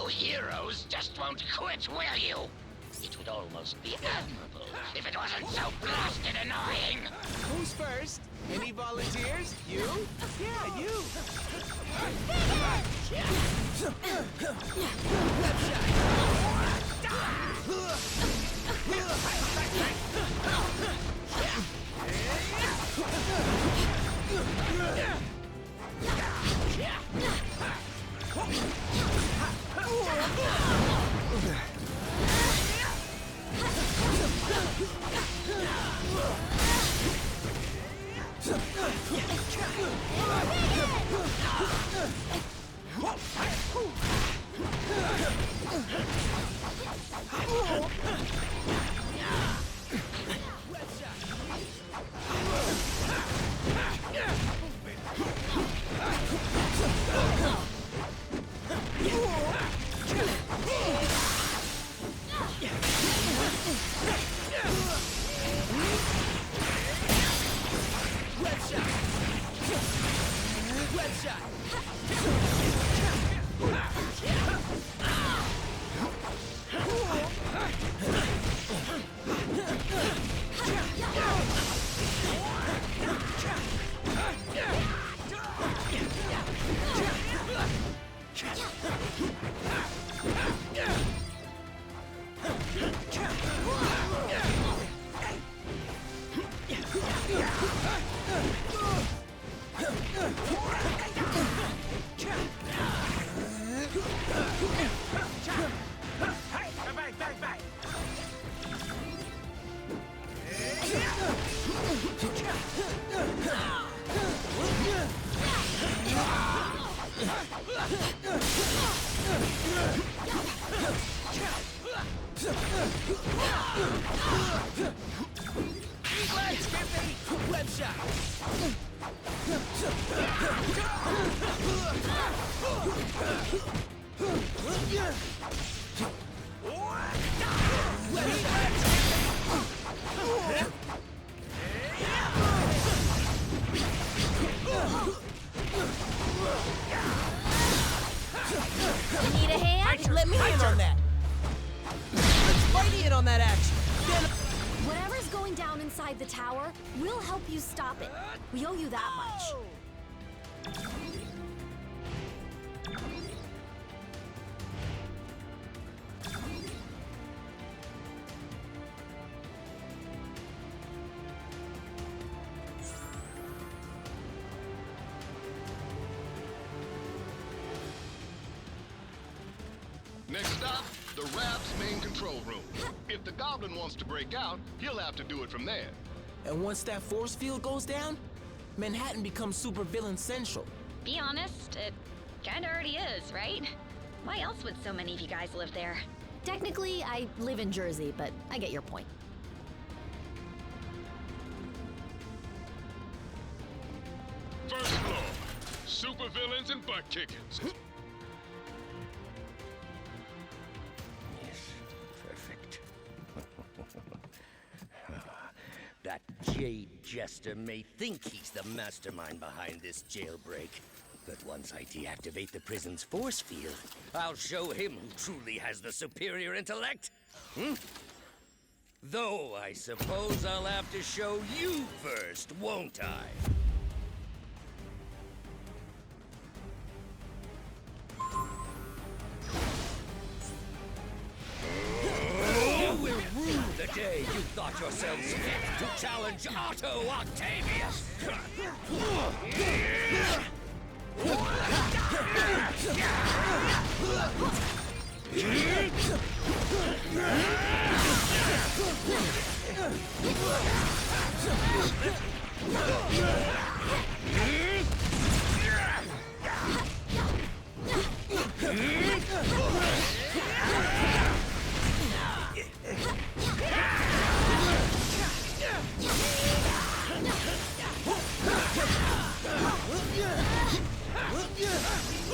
You heroes just won't quit, will you? It would almost be admirable if it wasn't so blasted annoying. Who's first? Any volunteers? You? Yeah, you. Need a hand? Let me in on that. Let's fight in on that action. Whatever's going down inside the tower, we'll help you stop it. We owe you that much. Next stop, the Rap's main control room. If the Goblin wants to break out, he'll have to do it from there. And once that force field goes down, Manhattan becomes supervillain central. Be honest, it kinda already is, right? Why else would so many of you guys live there? Technically, I live in Jersey, but I get your point. First floor, supervillains and butt kickings. Perfect. That Jade Jester may think he's the mastermind behind this jailbreak, but once I deactivate the prison's force field, I'll show him who truly has the superior intellect. Though I suppose I'll have to show you first, won't I? The day you thought yourselves fit to challenge Otto Octavius!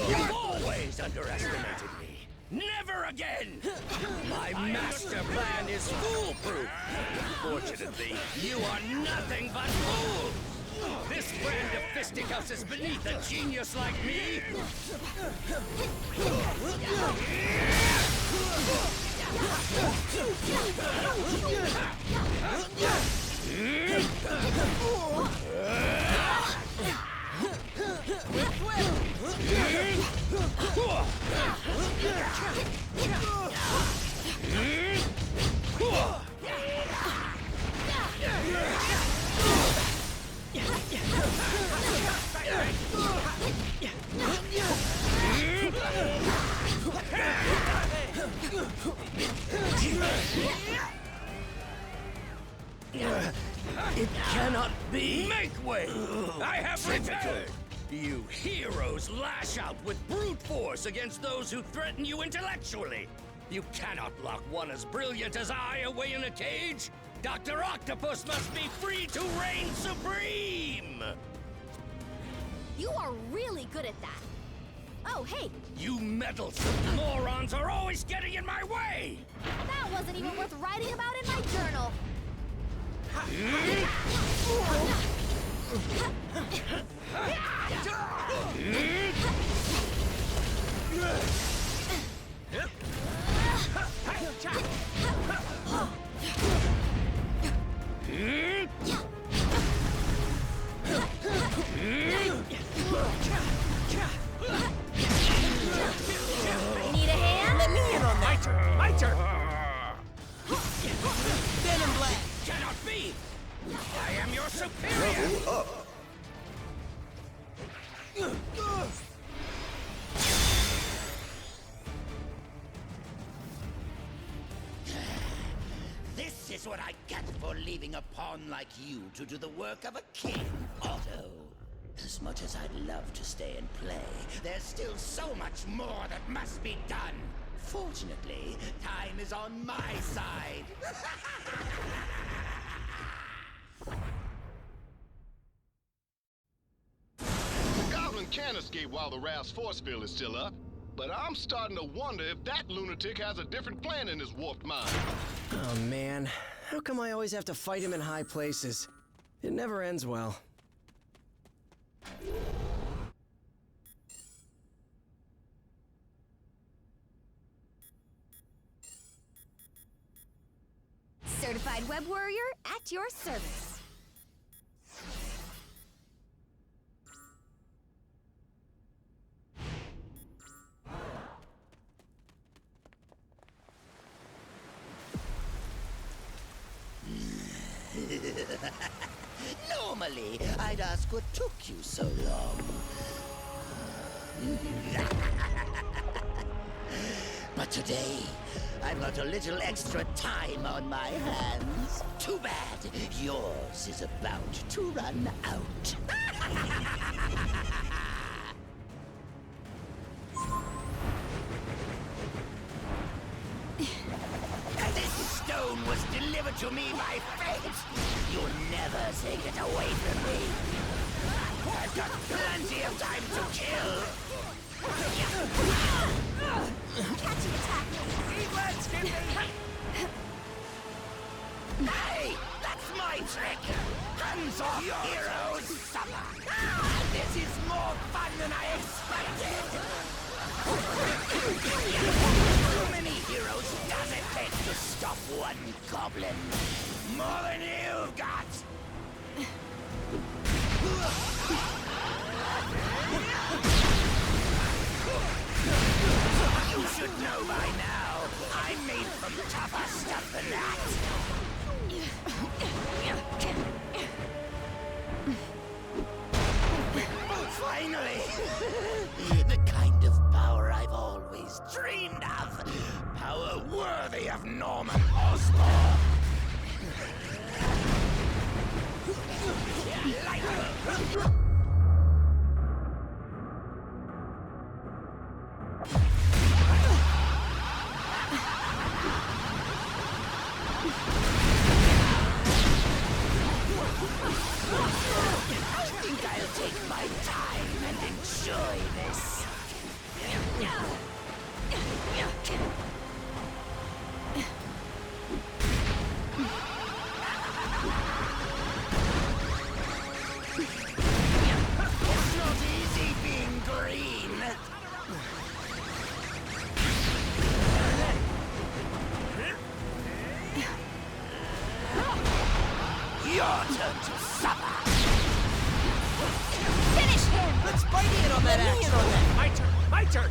You've always underestimated me. Never again! My master plan is foolproof. Fortunately, you are nothing but fools. This This brand of fisticuffs is beneath a genius like me! It cannot be! Make way! I have returned! You heroes lash out with brute force against those who threaten you intellectually! You cannot lock one as brilliant as I away in a cage! Dr. Octopus must be free to reign supreme! You are really good at that. Oh, hey, You meddlesome morons are always getting in my way! that wasn't even worth writing about in my journal. Need a hand? Let me in on that. My turn! Venom Black. Cannot be! I am your superior! This is what I get for leaving a pawn like you to do the work of a king, Otto. As much as I'd love to stay and play, there's still so much more that must be done. Fortunately, time is on my side. The Goblin can escape while the raft's force field is still up, but I'm starting to wonder if that lunatic has a different plan in his warped mind. Oh man, how come I always have to fight him in high places? It never ends well. Certified web warrior at your service. Normally, I'd ask what took you so long. But today, I've got a little extra time on my hands. Too bad. Yours is about to run out. This stone was delivered to me by fate. You'll never take it away from me. I've got plenty of time to kill. Catch and attack. Hey, that's my trick. Hands off, heroes. This is more fun than I expected. How many heroes does it take to stop one goblin? More than you've got. You should know by now, I'm made from tougher stuff than that. Finally! The kind of power I've always dreamed of. Power worthy of Norman Osborn. I think I'll take my time and enjoy this. Let Spidey in on that action. My turn! My turn!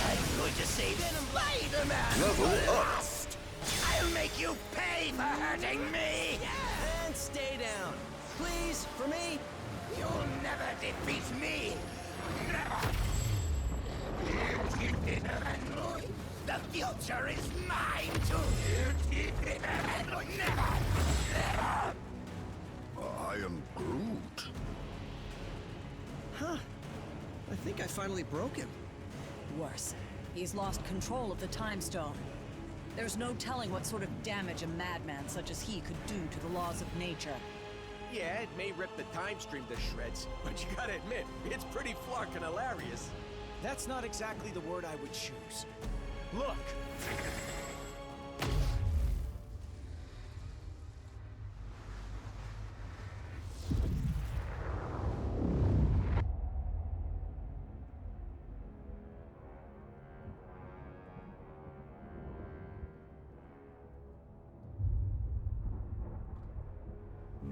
I'm going to save Spider-Man. Level up. I'll make you pay for hurting me. And stay down. Please, for me. You'll never defeat me. The future is mine to never. I am Groot. Huh. I think I finally broke him. Worse, he's lost control of the Time Stone. There's no telling what sort of damage a madman such as he could do to the laws of nature. Yeah, it may rip the time stream to shreds, but you gotta admit, it's pretty fucking hilarious. That's not exactly the word I would choose. Look!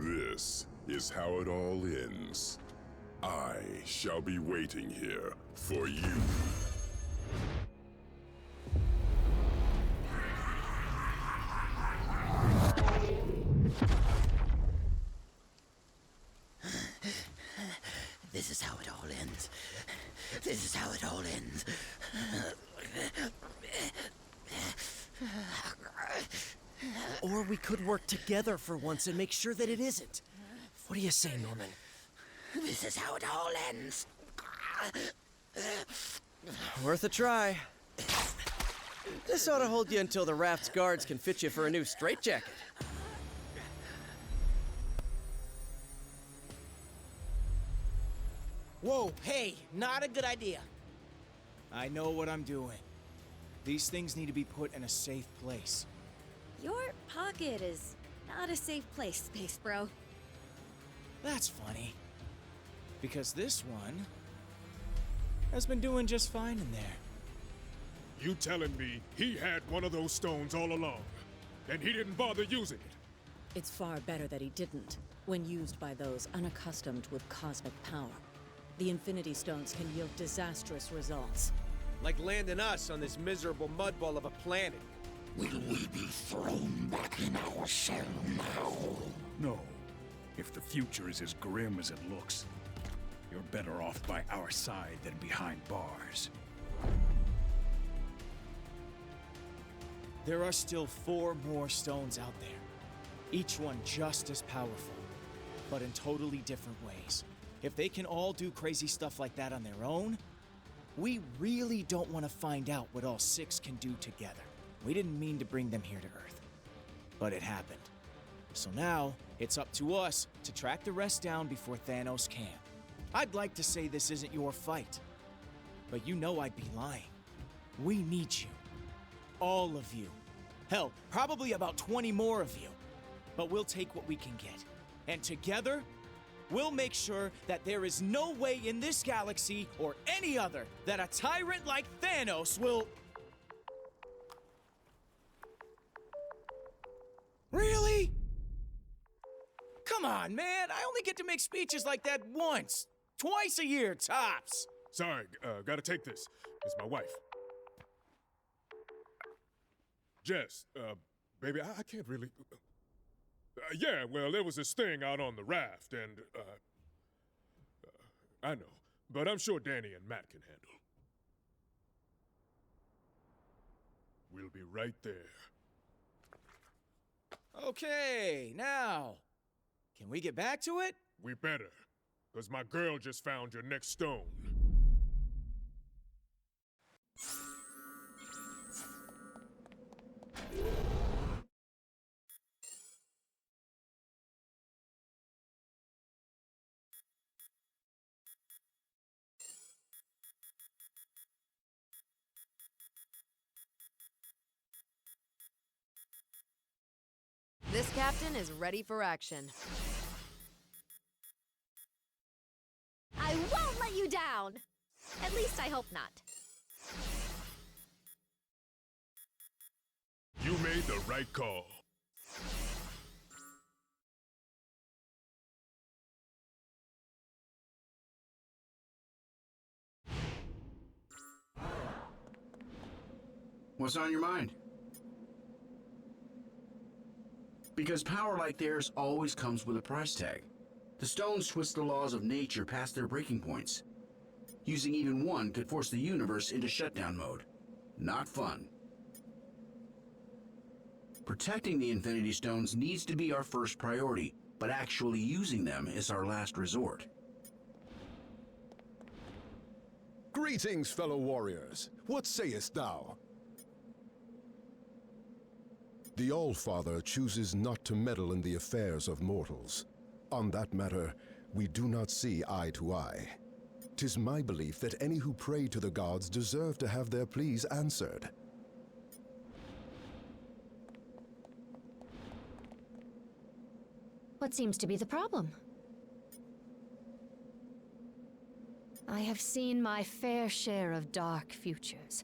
This is how it all ends. I shall be waiting here for you. This is how it all ends. This is how it all ends. Or we could work together for once and make sure that it isn't. What do you say, Norman? This is how it all ends. Worth a try. This ought to hold you until the raft's guards can fit you for a new straitjacket. Whoa, hey, not a good idea. I know what I'm doing. These things need to be put in a safe place. Your pocket is not a safe place, Space Bro. That's funny. Because this one has been doing just fine in there. You telling me he had one of those stones all along, and he didn't bother using it? It's far better that he didn't, when used by those unaccustomed with cosmic power. The Infinity Stones can yield disastrous results. Like landing us on this miserable mudball of a planet. Will we be thrown back in our shell now? No. If the future is as grim as it looks, you're better off by our side than behind bars. There are still 4 more stones out there. Each one just as powerful, but in totally different ways. If they can all do crazy stuff like that on their own, we really don't want to find out what all 6 can do together. We didn't mean to bring them here to Earth, but it happened. So now, it's up to us to track the rest down before Thanos can. I'd like to say this isn't your fight, but you know I'd be lying. We need you. All of you. Hell, probably about 20 more of you. But we'll take what we can get. And together, we'll make sure that there is no way in this galaxy or any other that a tyrant like Thanos will... Really? Come on, man. I only get to make speeches like that once. Twice a year, tops. Sorry, gotta take this. It's my wife. Jess, baby, I can't really... yeah, well, there was this thing out on the raft, and, I know, but I'm sure Danny and Matt can handle. We'll be right there. Okay, now, can we get back to it? We better, because my girl just found your next stone. This captain is ready for action. I won't let you down! At least I hope not. You made the right call. What's on your mind? Because power like theirs always comes with a price tag. The stones twist the laws of nature past their breaking points. Using even one could force the universe into shutdown mode. Not fun. Protecting the Infinity Stones needs to be our first priority, but actually using them is our last resort. Greetings, fellow warriors. What sayest thou? The All-Father chooses not to meddle in the affairs of mortals. On that matter, we do not see eye to eye. 'Tis my belief that any who pray to the gods deserve to have their pleas answered. What seems to be the problem? I have seen my fair share of dark futures.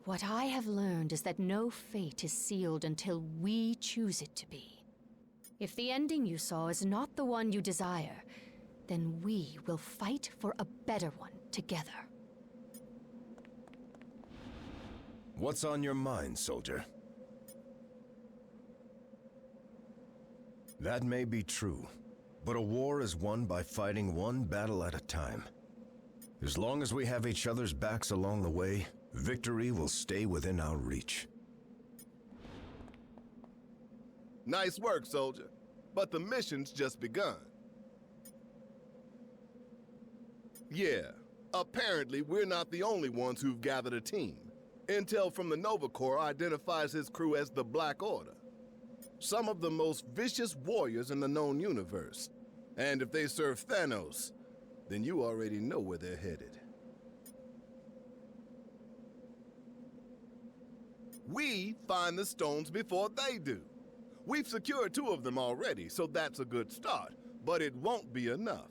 What I have learned is that no fate is sealed until we choose it to be. If the ending you saw is not the one you desire, then we will fight for a better one together. What's on your mind, soldier? That may be true, but a war is won by fighting one battle at a time. As long as we have each other's backs along the way, victory will stay within our reach. Nice work, soldier. But the mission's just begun. Yeah, apparently we're not the only ones who've gathered a team. Intel from the Nova Corps identifies his crew as the Black Order. Some of the most vicious warriors in the known universe. And if they serve Thanos, then you already know where they're headed. We find the stones before they do. We've secured 2 of them already, so that's a good start, but it won't be enough.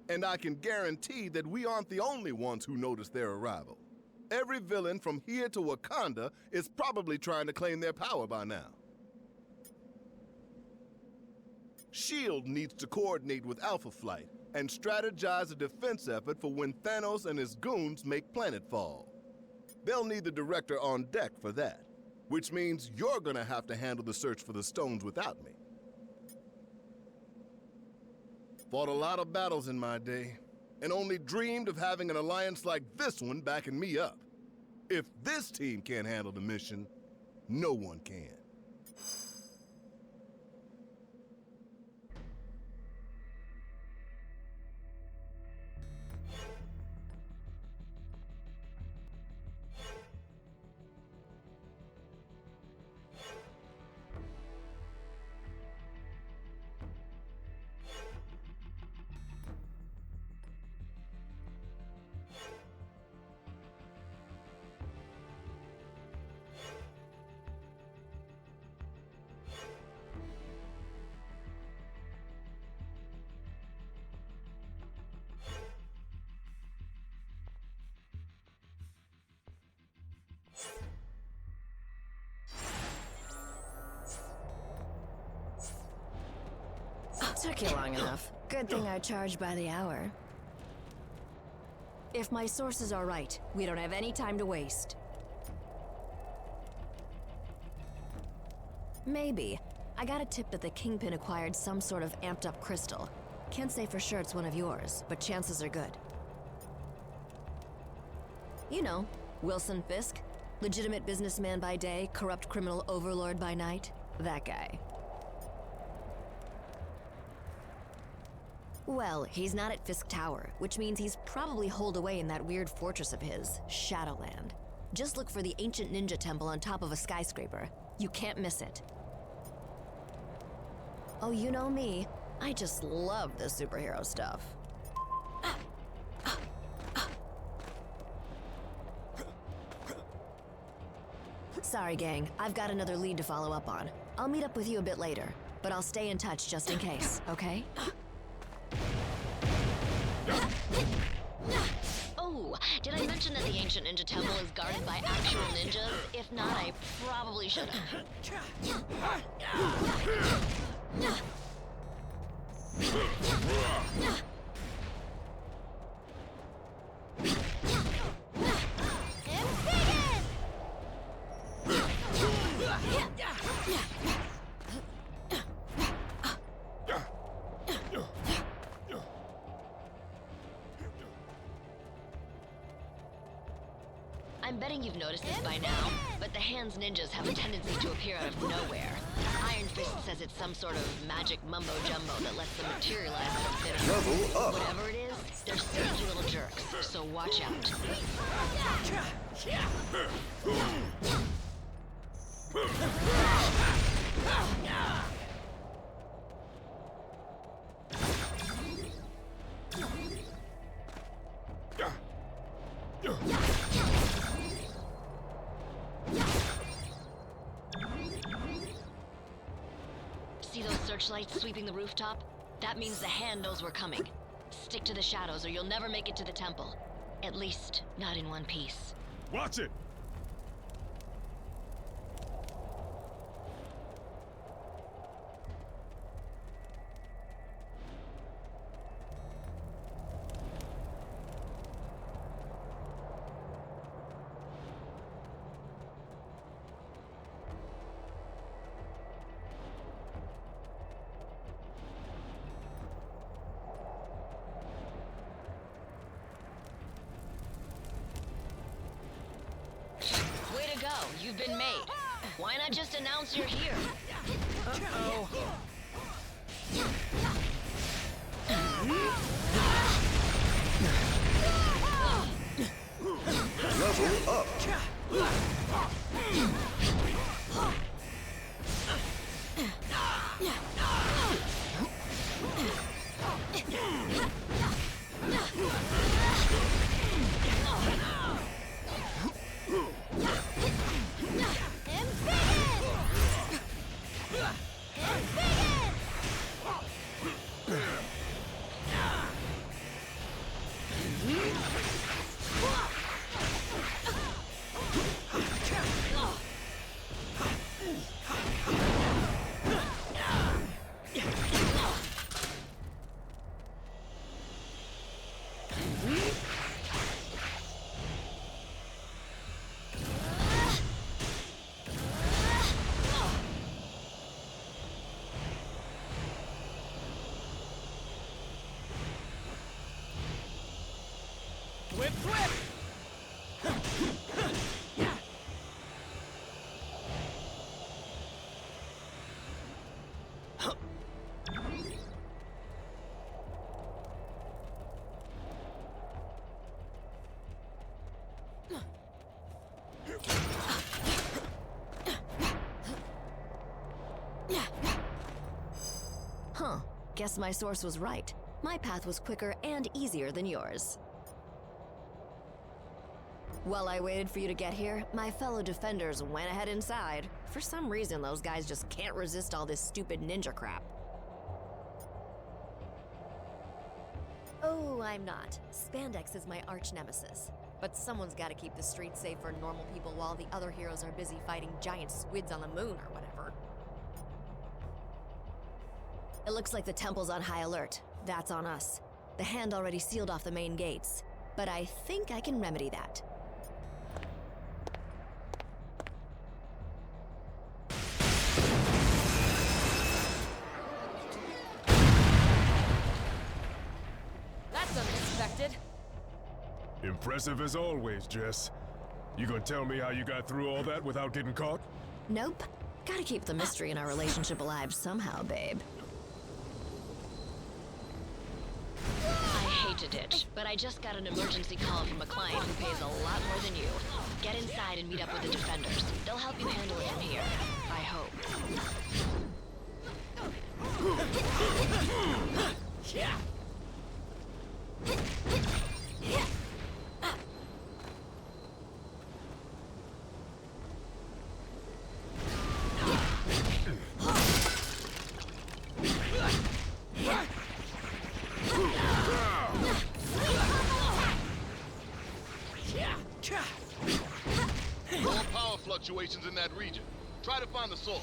And I can guarantee that we aren't the only ones who noticed their arrival. Every villain from here to Wakanda is probably trying to claim their power by now. S.H.I.E.L.D. needs to coordinate with Alpha Flight and strategize a defense effort for when Thanos and his goons make planetfall. They'll need the director on deck for that, which means you're gonna have to handle the search for the stones without me. Fought a lot of battles in my day, and only dreamed of having an alliance like this one backing me up. If this team can't handle the mission, no one can. Took you long enough. Good thing I charge by the hour. If my sources are right, we don't have any time to waste. Maybe. I got a tip that the Kingpin acquired some sort of amped-up crystal. Can't say for sure it's one of yours, but chances are good. You know, Wilson Fisk. Legitimate businessman by day, corrupt criminal overlord by night. That guy. Well, he's not at Fisk Tower, which means he's probably holed away in that weird fortress of his, Shadowland. Just look for the ancient ninja temple on top of a skyscraper. You can't miss it. Oh, you know me. I just love the superhero stuff. Sorry, gang. I've got another lead to follow up on. I'll meet up with you a bit later, but I'll stay in touch just in case, okay? Oh, did I mention that the ancient ninja temple is guarded by actual ninjas? If not, I probably should have. I'm betting you've noticed this by now, but the Hands ninjas have a tendency to appear out of nowhere. Iron Fist says it's some sort of magic mumbo-jumbo that lets them materialize out of thin air. Level up. Whatever it is, they're sneaky little jerks, so watch out. See those searchlights sweeping the rooftop? That means the Hand knows we're coming. Stick to the shadows or you'll never make it to the temple. At least, not in one piece. Watch it! Way to go, you've been made. Why not just announce you're here? Uh-oh. Level up. Whip, whip! Huh. Guess my source was right. My path was quicker and easier than yours. While I waited for you to get here, my fellow defenders went ahead inside. For some reason, those guys just can't resist all this stupid ninja crap. Oh, I'm not. Spandex is my arch nemesis. But someone's gotta keep the streets safe for normal people while the other heroes are busy fighting giant squids on the moon or whatever. It looks like the temple's on high alert. That's on us. The Hand already sealed off the main gates. But I think I can remedy that. That's unexpected. Impressive as always, Jess. You gonna tell me how you got through all that without getting caught? Nope. Gotta keep the mystery in our relationship alive somehow, babe. I hate to ditch, but I just got an emergency call from a client who pays a lot more than you. Get inside and meet up with the defenders. They'll help you handle it from here. I hope. Yeah. More power fluctuations in that region. Try to find the source.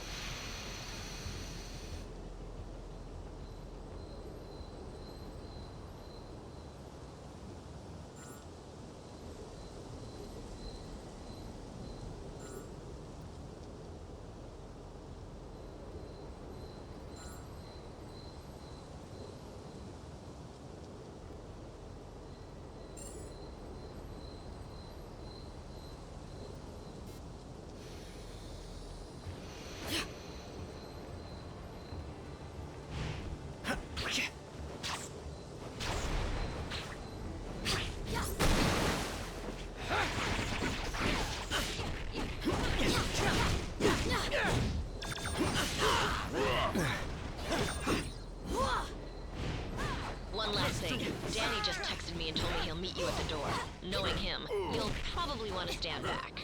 One last thing. Danny just texted me and told me he'll meet you at the door. Knowing him, you'll probably want to stand back.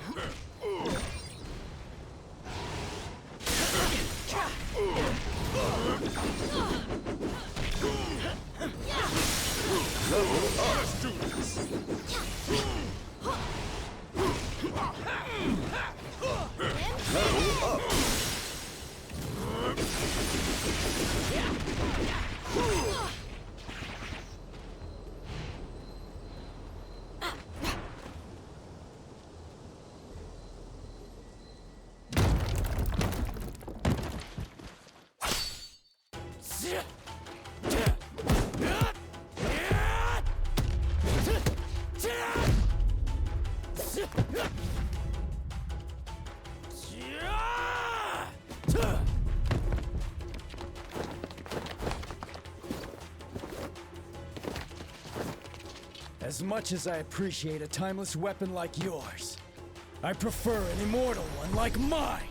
Let's do this! Level up! As much as I appreciate a timeless weapon like yours, I prefer an immortal one like mine!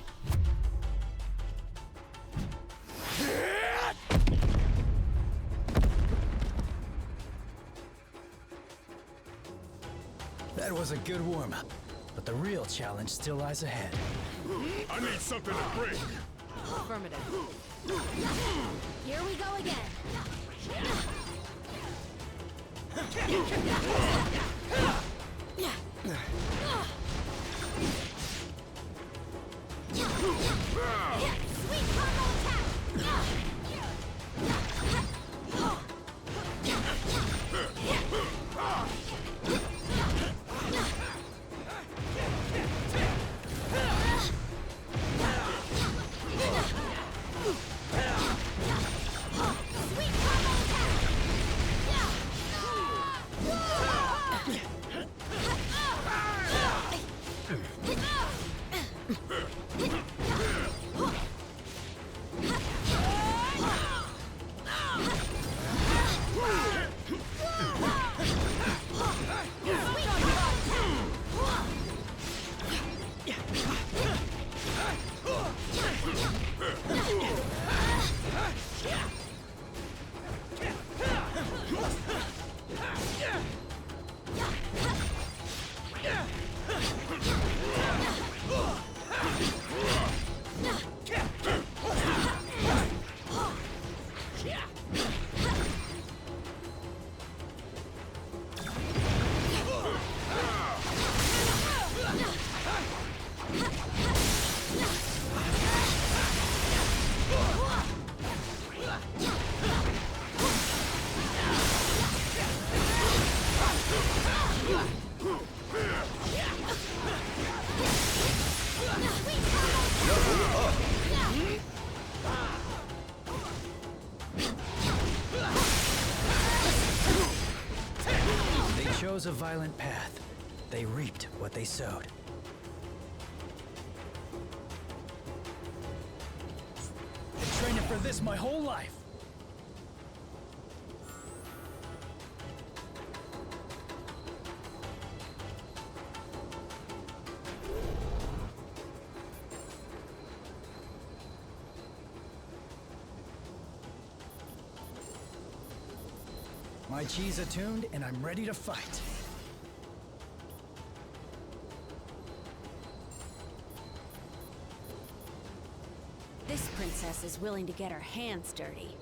That was a good warm-up, but the real challenge still lies ahead. I need something to break! Affirmative. Here we go again. Sweet combo attack! Chose a violent path. They reaped what they sowed. Been training for this my whole life. My chi's attuned, and I'm ready to fight. This princess is willing to get her hands dirty.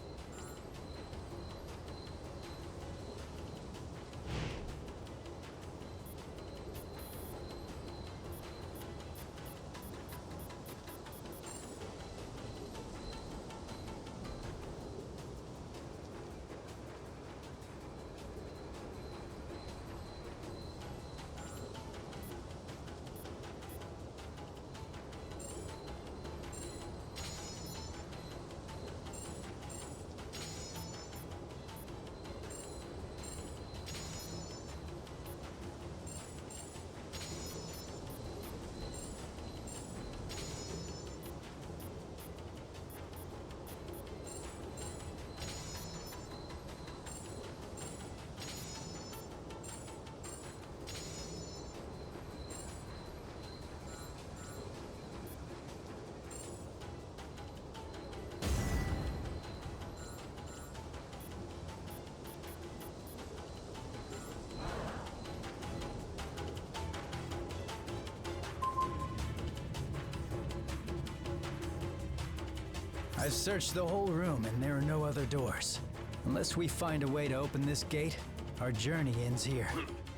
I've searched the whole room and there are no other doors. Unless we find a way to open this gate, our journey ends here.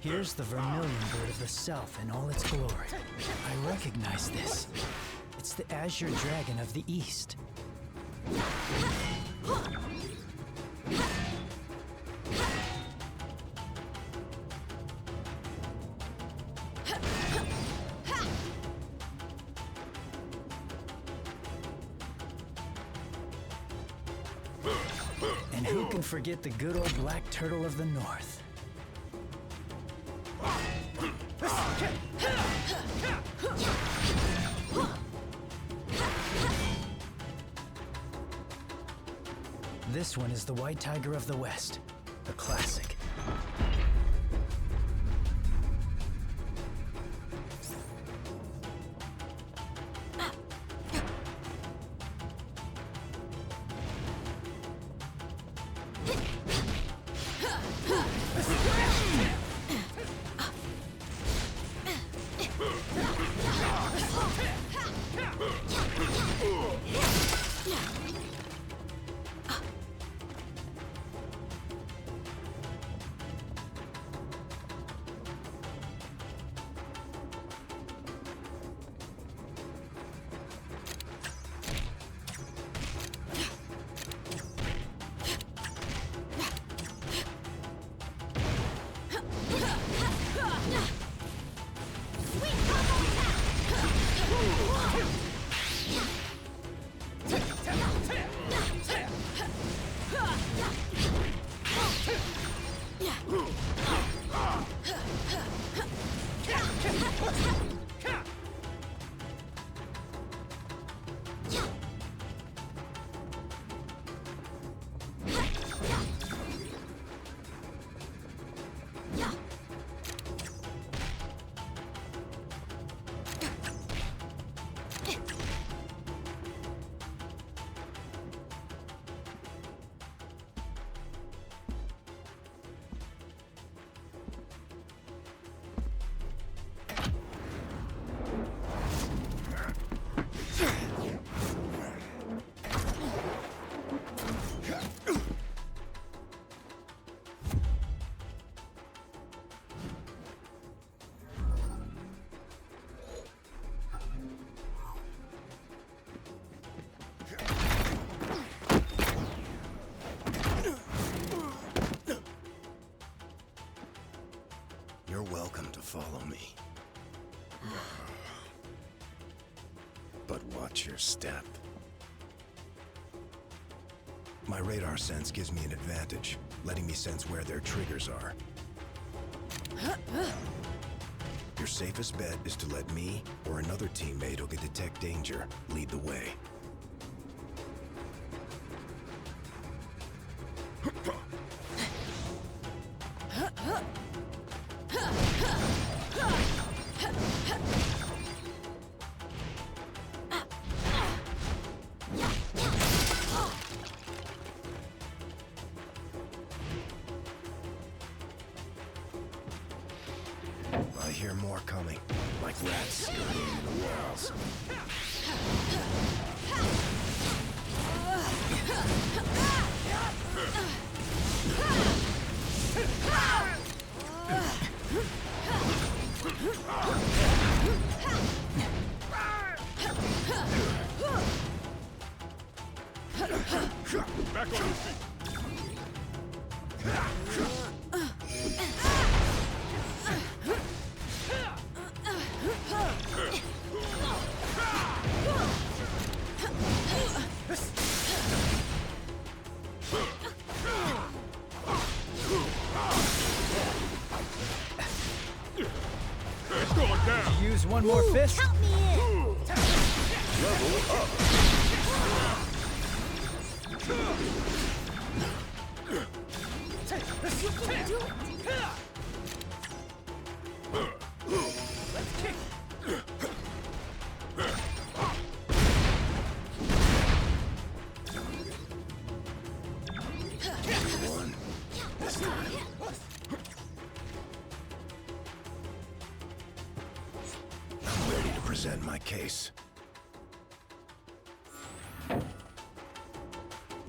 Here's the vermilion bird of the south in all its glory. I recognize this. It's the azure dragon of the east. And who can forget the good old black turtle of the north? This one is the white tiger of the west, a classic. You're welcome to follow me. But watch your step. My radar sense gives me an advantage, letting me sense where their triggers are. Your safest bet is to let me or another teammate who can detect danger lead the way. I hear more coming, like rats scurrying in the walls. Back on your feet. It's going down. Use one more fist. Count me in! Level up. You can do it! Let's kick. One. This time. I'm ready to present my case.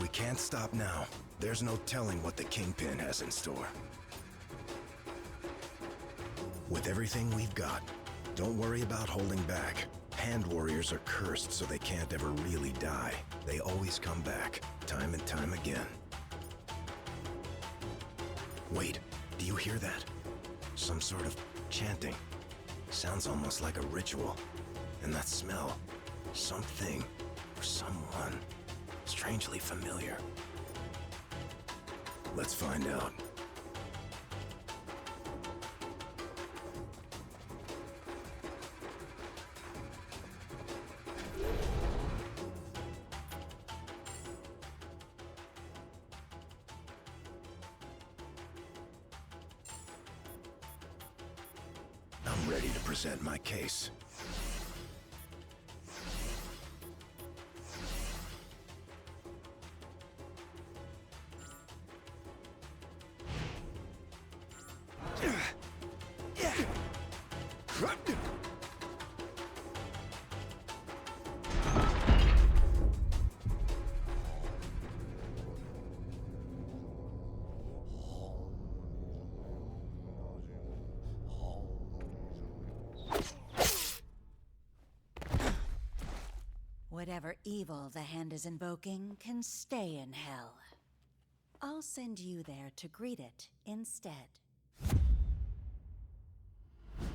we can't stop now, there's no telling what the Kingpin has in store. With everything we've got, don't worry about holding back. Hand warriors are cursed so they can't ever really die. They always come back, time and time again. Wait, do you hear that? Some sort of chanting. Sounds almost like a ritual. And that smell, something or someone, strangely familiar. Let's find out. I'm ready to present my case. Whatever evil the hand is invoking can stay in hell. I'll send you there to greet it instead.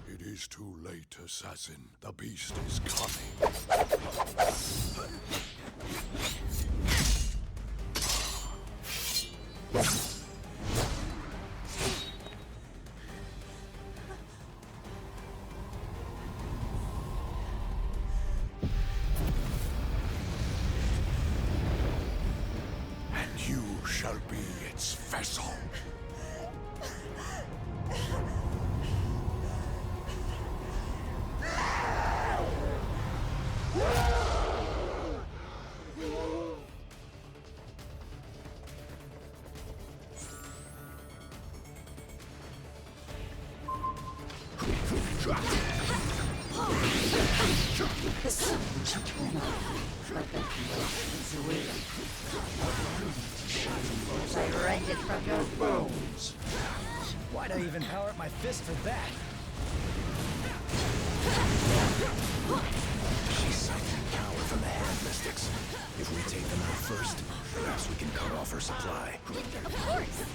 It is too late, assassin. The beast is coming. You shall be its vessel. I rend it from your bones. Why'd I even power up my fist for that? She's siphoning power from the hand mystics. If we take them out first, perhaps we can cut off her supply. Of course!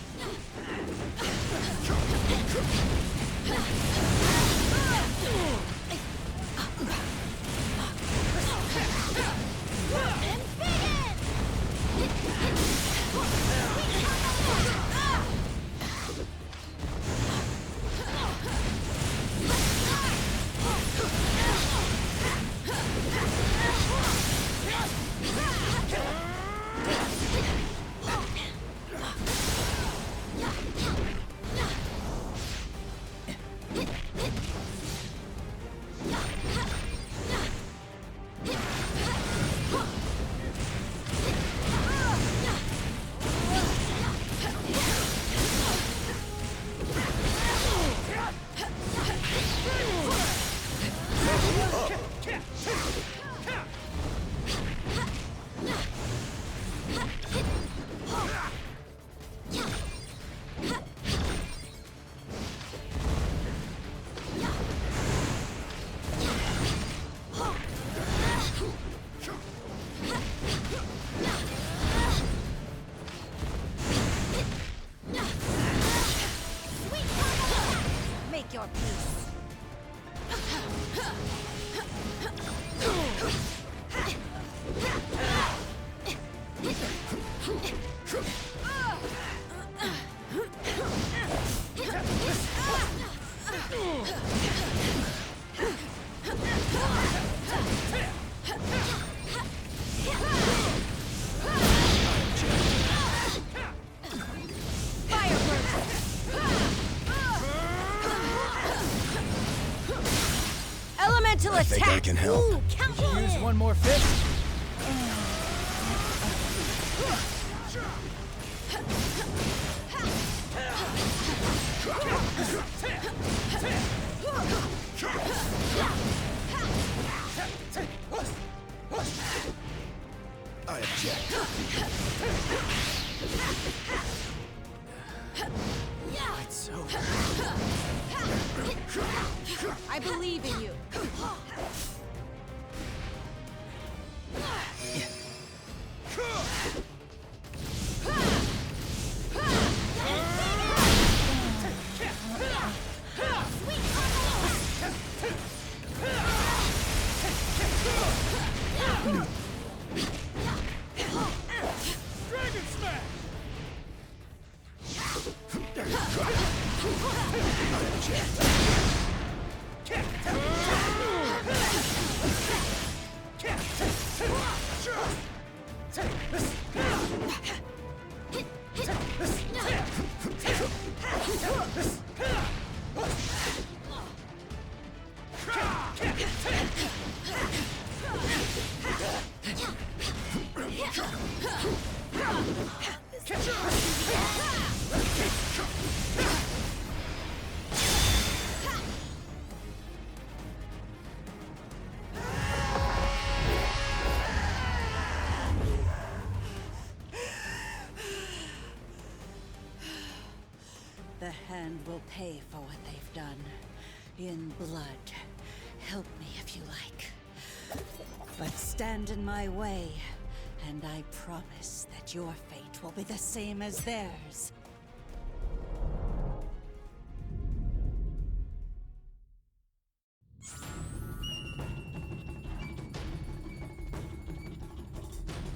Make your peace. Elemental I attack! think I can help. Ooh, count on Use it. one more fist? I object. The Hand will pay for what they've done. In blood. Help me if you like. But stand in my way, and I promise that your fate will be the same as theirs.